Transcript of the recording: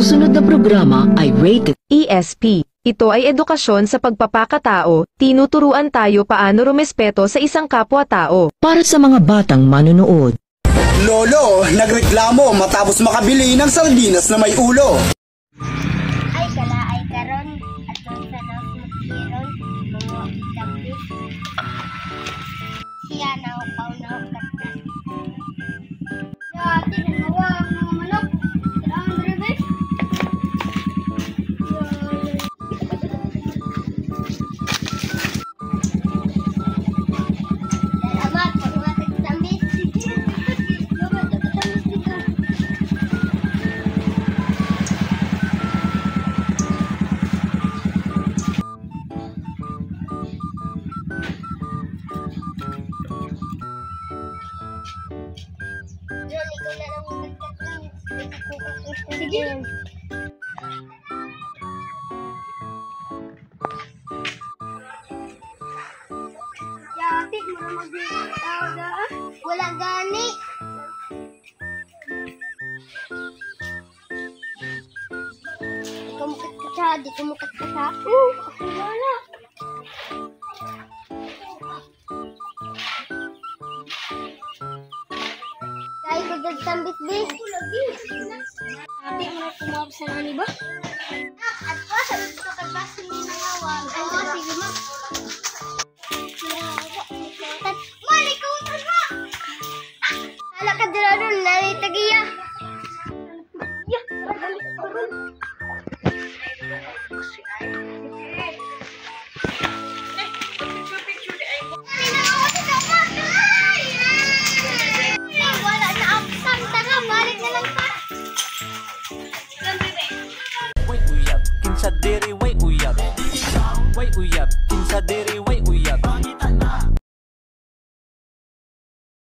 susunod na programa ay rated ESP. Ito ay edukasyon sa pagpapakatao, tinuturuan tayo paano rumespeto sa isang kapwa-tao. para sa mga batang manonood. Lolo, nagreklamo matapos makabili ng sardinas na may ulo. Ay kala ay karon at kung sa daw magkiron mga dapit siya na upaw na ukat ya tinawa ang mga manok kailangan rebe salamat pag mga tamis sige salamat tamis dito. Yun, ikaw na lang magkakatang. Sige. Yati, mo mag-tao na. Wala gani. Ikaw mukat ka siya, di ka mukat ka siya. Ako wala. Kaya ko dagtambit be. Ate, mo kumawag sa nani ba? At ko, sabi ko kagbasa ni nangawag. Oo, sige ma. Mali ko ito ma! Hala ka dira ron, nanitagiya. Ya, magalit ko ron. Wala na absang tanga, balik na lang pa. Wait uyab, kinsa diri wait uyab. Wait uyab, kinsa diri